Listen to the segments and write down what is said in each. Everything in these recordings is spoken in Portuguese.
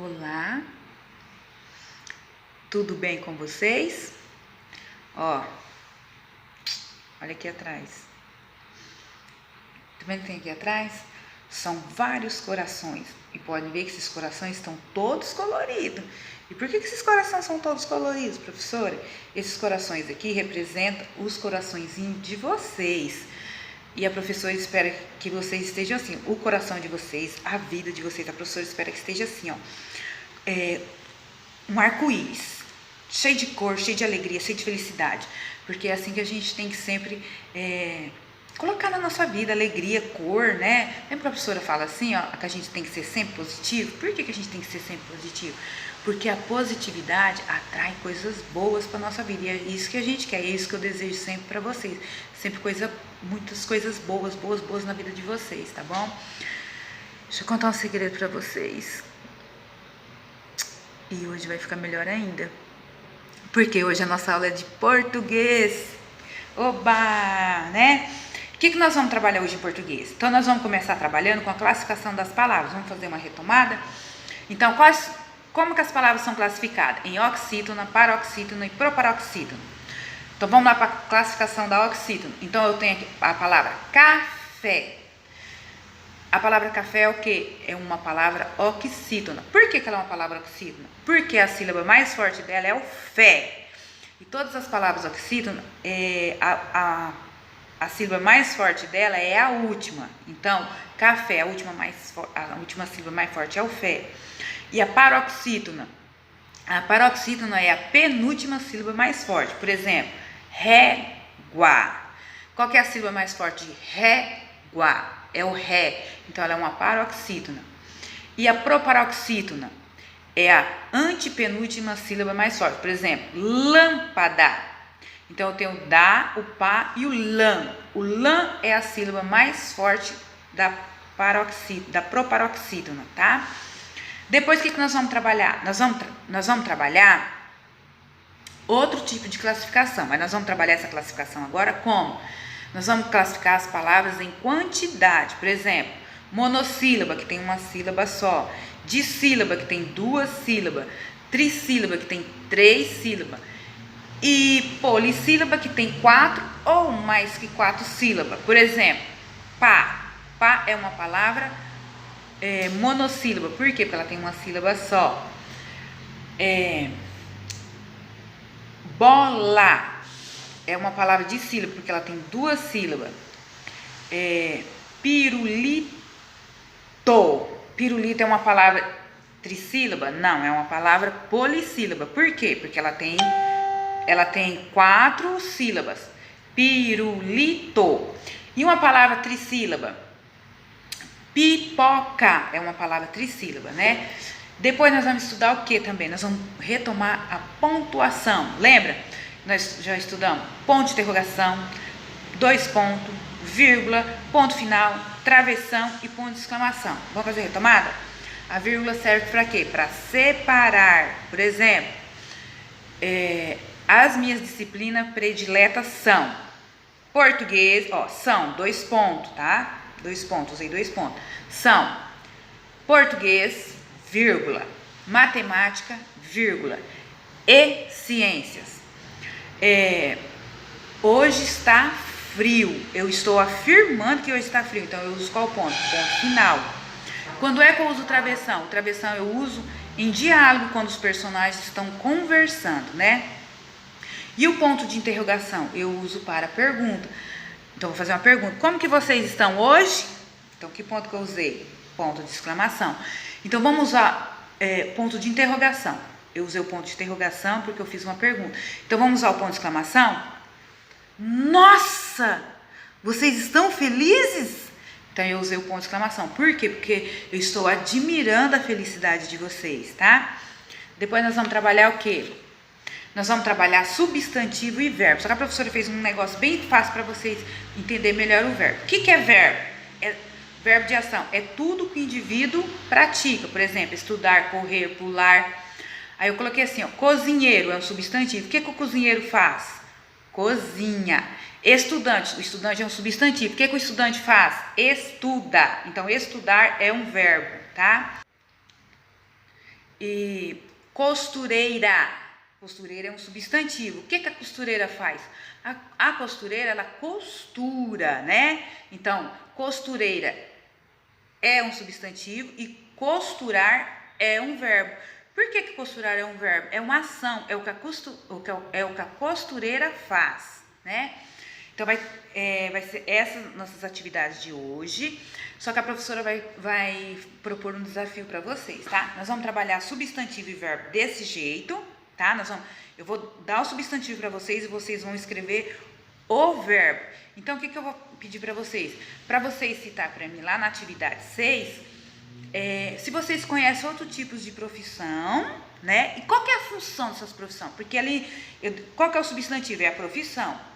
Olá, tudo bem com vocês? Ó, olha aqui atrás. Tá vendo que tem aqui atrás? São vários corações. E podem ver que esses corações estão todos coloridos. E por que esses corações são todos coloridos, professora? Esses corações aqui representam os coraçõezinhos de vocês. E a professora espera que vocês estejam assim, o coração de vocês, a vida de vocês. A professora espera que esteja assim, ó. Um arco-íris, cheio de cor, cheio de alegria, cheio de felicidade. Porque é assim que a gente tem que sempre colocar na nossa vida alegria, cor, né? Lembra que a professora fala assim, ó, que a gente tem que ser sempre positivo? Por que a gente tem que ser sempre positivo? Porque a positividade atrai coisas boas para nossa vida. E é isso que a gente quer, é isso que eu desejo sempre para vocês. Sempre muitas coisas boas na vida de vocês, tá bom? Deixa eu contar um segredo para vocês. E hoje vai ficar melhor ainda. Porque hoje a nossa aula é de português. Oba, né? O que nós vamos trabalhar hoje em português? Então, nós vamos começar trabalhando com a classificação das palavras. Vamos fazer uma retomada? Então, como que as palavras são classificadas? Em oxítona, paroxítona e proparoxítona. Então, vamos lá para a classificação da oxítona. Então, eu tenho aqui a palavra café. A palavra café é o quê? É uma palavra oxítona. Por que ela é uma palavra oxítona? Porque a sílaba mais forte dela é o fé. E todas as palavras oxítonas, a sílaba mais forte dela é a última. Então, café, a última sílaba mais forte é o fé. E a paroxítona é a penúltima sílaba mais forte. Por exemplo, régua. Qual que é a sílaba mais forte de régua? É o ré, então ela é uma paroxítona. E a proparoxítona é a antepenúltima sílaba mais forte. Por exemplo, lâmpada. Então eu tenho o dá, o pá e o lã. O lã é a sílaba mais forte da proparoxítona, tá? Depois o que nós vamos trabalhar? Nós vamos trabalhar outro tipo de classificação, mas nós vamos trabalhar essa classificação agora como? Nós vamos classificar as palavras em quantidade. Por exemplo, monossílaba, que tem uma sílaba só. Dissílaba, que tem duas sílabas. Trissílaba, que tem 3 sílabas. E polissílaba, que tem 4 ou mais que 4 sílabas. Por exemplo, pá. Pá é uma palavra monossílaba. Por quê? Porque ela tem uma sílaba só. Bola é uma palavra de sílaba, porque ela tem 2 sílabas. Pirulito. Pirulito é uma palavra trissílaba? Não, é uma palavra polissílaba. Por quê? Porque ela tem 4 sílabas. Pirulito. E uma palavra trissílaba? Pipoca é uma palavra trissílaba, né? Depois nós vamos estudar o que também? Nós vamos retomar a pontuação. Lembra? Nós já estudamos ponto de interrogação, 2 pontos, vírgula, ponto final, travessão e ponto de exclamação. Vamos fazer a retomada? A vírgula serve para quê? Para separar. Por exemplo, as minhas disciplinas prediletas são português, são 2 pontos, tá? 2 pontos, usei 2 pontos. São português, vírgula, matemática, vírgula, e ciências. Hoje está frio. Eu estou afirmando que hoje está frio. Então eu uso qual ponto? Ponto final. Quando é que eu uso travessão? Travessão eu uso em diálogo quando os personagens estão conversando, né? E o ponto de interrogação eu uso para pergunta. Então vou fazer uma pergunta. Como que vocês estão hoje? Então que ponto que eu usei? Ponto de exclamação. Então vamos usar ponto de interrogação. Eu usei o ponto de interrogação porque eu fiz uma pergunta. Então, vamos usar o ponto de exclamação? Nossa! Vocês estão felizes? Então, eu usei o ponto de exclamação. Por quê? Porque eu estou admirando a felicidade de vocês, tá? Depois nós vamos trabalhar o quê? Nós vamos trabalhar substantivo e verbo. Só que a professora fez um negócio bem fácil para vocês entenderem melhor o verbo. O que é verbo? É verbo de ação. É tudo que o indivíduo pratica. Por exemplo, estudar, correr, pular. Aí eu coloquei assim, cozinheiro é um substantivo. O que o cozinheiro faz? Cozinha. Estudante, o estudante é um substantivo. O que o estudante faz? Estuda. Então, estudar é um verbo, tá? E costureira. Costureira é um substantivo. O que a costureira faz? A costureira, ela costura, né? Então, costureira é um substantivo e costurar é um verbo. Por que costurar é um verbo? É uma ação, é o que a costureira faz, né? Então, vai ser essas nossas atividades de hoje. Só que a professora vai propor um desafio para vocês, tá? Nós vamos trabalhar substantivo e verbo desse jeito, tá? Eu vou dar o substantivo para vocês e vocês vão escrever o verbo. Então, o que eu vou pedir para vocês? Para vocês citar para mim lá na atividade 6, se vocês conhecem outros tipos de profissão, né? E qual que é a função dessas profissões? Porque ali, qual que é o substantivo? É a profissão.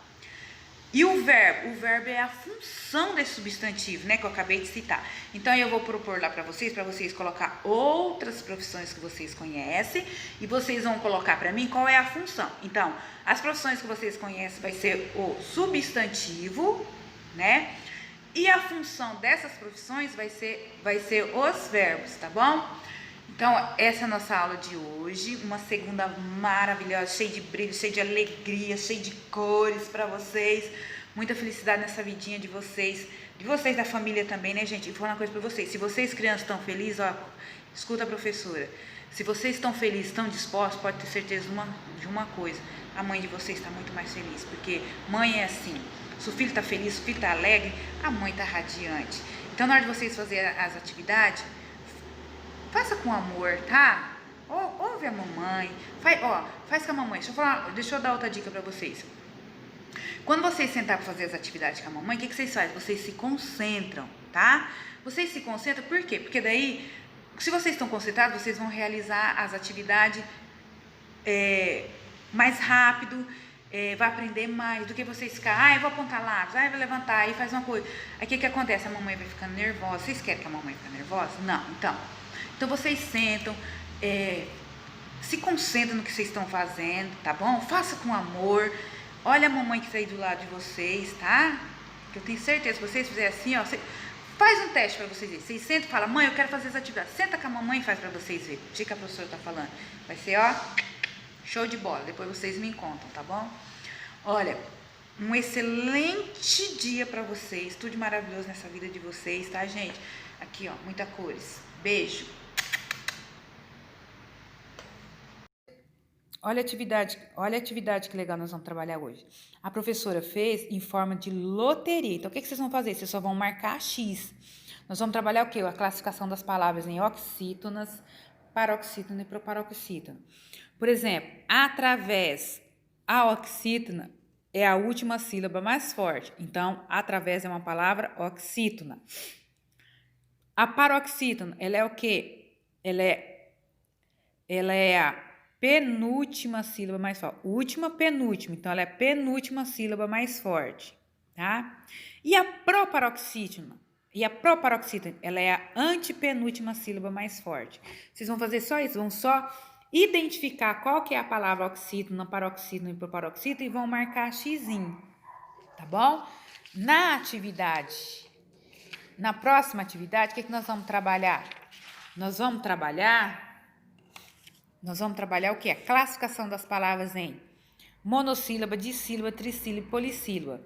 E o verbo é a função desse substantivo, né, que eu acabei de citar. Então, eu vou propor lá para vocês colocar outras profissões que vocês conhecem e vocês vão colocar para mim qual é a função. Então, as profissões que vocês conhecem vai ser o substantivo, né? E a função dessas profissões vai ser os verbos, tá bom? Então, essa é a nossa aula de hoje, uma segunda maravilhosa, cheia de brilho, cheia de alegria, cheia de cores para vocês. Muita felicidade nessa vidinha de vocês da família também, né, gente? E vou falar uma coisa para vocês, se vocês crianças estão felizes, ó, escuta a professora. Se vocês estão felizes, estão dispostos, pode ter certeza de uma coisa, a mãe de vocês está muito mais feliz, porque mãe é assim, se o filho está feliz, se o filho está alegre, a mãe está radiante. Então, na hora de vocês fazerem as atividades, faça com amor, tá? Ouve a mamãe. Faz com a mamãe. Deixa eu dar outra dica pra vocês. Quando vocês sentar pra fazer as atividades com a mamãe, o que vocês fazem? Vocês se concentram, tá? Vocês se concentram, por quê? Porque daí, se vocês estão concentrados, vocês vão realizar as atividades mais rápido, vai aprender mais do que vocês ficar, eu vou apontar lápis, vou levantar, aí faz uma coisa. Aí o que acontece? A mamãe vai ficando nervosa. Vocês querem que a mamãe fique nervosa? Não, então vocês sentam, se concentram no que vocês estão fazendo, tá bom? Faça com amor. Olha a mamãe que está aí do lado de vocês, tá? Que eu tenho certeza, se vocês fizerem assim, ó, faz um teste para vocês verem. Vocês sentam e falam, mãe, eu quero fazer essa atividade. Senta com a mamãe e faz para vocês verem. O que a professora está falando? Vai ser, ó, show de bola. Depois vocês me contam, tá bom? Olha, um excelente dia para vocês. Tudo maravilhoso nessa vida de vocês, tá, gente? Aqui, ó, muita cores. Beijo. Olha a atividade que legal nós vamos trabalhar hoje. A professora fez em forma de loteria. Então, o que vocês vão fazer? Vocês só vão marcar X. Nós vamos trabalhar o quê? A classificação das palavras em oxítonas, paroxítona e proparoxítona. Por exemplo, através. A oxítona é a última sílaba mais forte. Então, através é uma palavra oxítona. A paroxítona, ela é o quê? Ela é a penúltima sílaba mais forte. Última, penúltima. Então, ela é a penúltima sílaba mais forte, tá? E a proparoxítona? Ela é a antepenúltima sílaba mais forte. Vocês vão fazer só isso, vão só identificar qual que é a palavra oxítona, paroxítona e proparoxítona e vão marcar xizinho, tá bom? Na próxima atividade, o que nós vamos trabalhar? Nós vamos trabalhar o que? A classificação das palavras em monossílaba, dissílaba, trissílaba e polissílaba.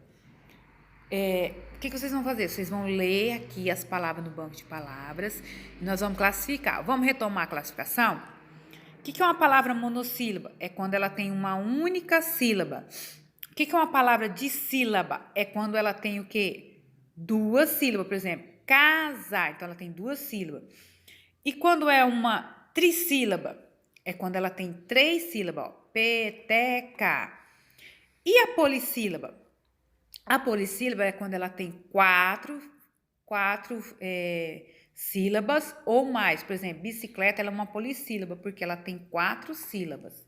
O que vocês vão fazer? Vocês vão ler aqui as palavras no banco de palavras e nós vamos classificar. Vamos retomar a classificação? O que é uma palavra monossílaba? É quando ela tem uma única sílaba. O que é uma palavra dissílaba? É quando ela tem o quê? Duas sílabas, por exemplo, casar. Então, ela tem duas sílabas. E quando é uma trissílaba? É quando ela tem três sílabas, ó, peteca. E a polissílaba? A polissílaba é quando ela tem quatro sílabas ou mais. Por exemplo, bicicleta ela é uma polissílaba, porque ela tem 4 sílabas,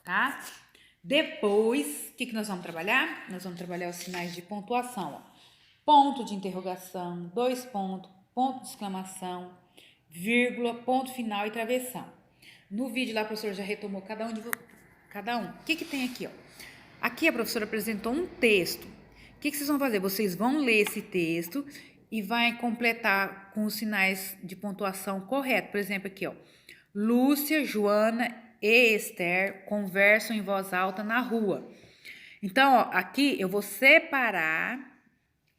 tá? Depois, o que nós vamos trabalhar? Nós vamos trabalhar os sinais de pontuação, ó. Ponto de interrogação, 2 pontos, ponto de exclamação, vírgula, ponto final e travessão. No vídeo lá, a professora já retomou cada um. O que tem aqui, ó? Aqui a professora apresentou um texto. O que vocês vão fazer? Vocês vão ler esse texto e vai completar com os sinais de pontuação corretos. Por exemplo, aqui, ó. Lúcia, Joana e Esther conversam em voz alta na rua. Então, ó, aqui eu vou separar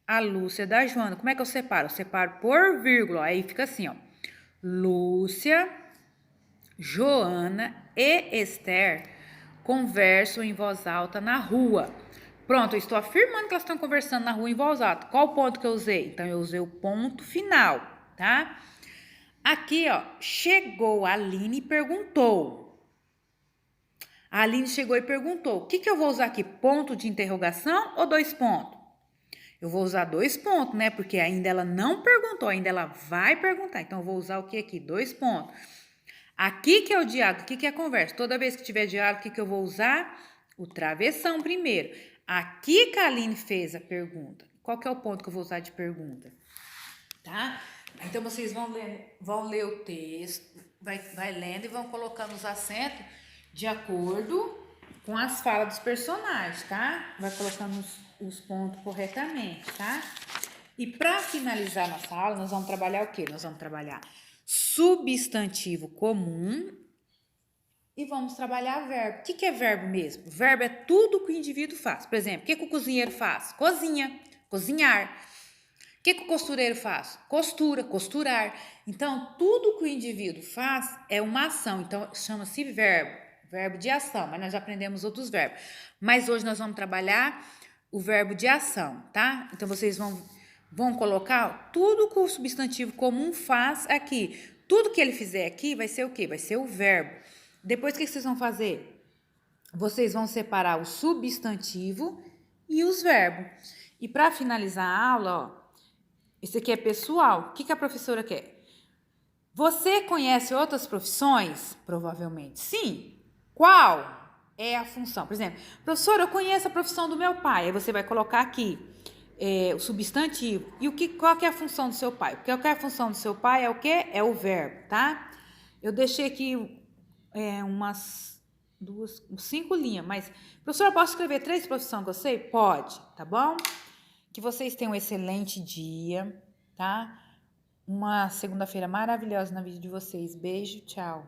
a Lúcia da Joana. Como é que eu separo? Eu separo por vírgula. Aí fica assim, ó. Lúcia, Joana e Esther conversam em voz alta na rua. Pronto, eu estou afirmando que elas estão conversando na rua em voz alta. Qual o ponto que eu usei? Então, eu usei o ponto final, tá? Aqui, ó, chegou a Aline e perguntou. A Aline chegou e perguntou. O que eu vou usar aqui? Ponto de interrogação ou 2 pontos? Eu vou usar 2 pontos, né? Porque ainda ela não perguntou, ainda ela vai perguntar. Então, eu vou usar o que aqui? 2 pontos. Aqui que é o diálogo, aqui que é a conversa. Toda vez que tiver diálogo, o que eu vou usar? O travessão primeiro. Aqui que a Aline fez a pergunta. Qual que é o ponto que eu vou usar de pergunta? Tá? Então, vocês vão ler o texto, vai lendo e vão colocando os acentos de acordo com as falas dos personagens, tá? Vai colocando os pontos corretamente, tá? E para finalizar nossa aula, nós vamos trabalhar o quê? Nós vamos trabalhar substantivo comum e vamos trabalhar verbo. O que é verbo mesmo? Verbo é tudo que o indivíduo faz. Por exemplo, o que o cozinheiro faz? Cozinha, cozinhar. O que o costureiro faz? Costura, costurar. Então, tudo que o indivíduo faz é uma ação. Então, chama-se verbo, verbo de ação. Mas nós já aprendemos outros verbos. Mas hoje nós vamos trabalhar o verbo de ação, tá? Então, vocês vão colocar tudo que o substantivo comum faz aqui. Tudo que ele fizer aqui vai ser o quê? Vai ser o verbo. Depois, o que vocês vão fazer? Vocês vão separar o substantivo e os verbos. E para finalizar a aula, ó, esse aqui é pessoal. O que a professora quer? Você conhece outras profissões? Provavelmente sim. Qual é a função? Por exemplo, professora, eu conheço a profissão do meu pai. Aí você vai colocar aqui o substantivo. E qual que é a função do seu pai? Porque qual é a função do seu pai é o quê? É o verbo, tá? Eu deixei aqui umas 5 linhas, mas, professora, eu posso escrever 3 profissões que eu sei? Pode, tá bom? Que vocês tenham um excelente dia, tá? Uma segunda-feira maravilhosa na vida de vocês. Beijo, tchau.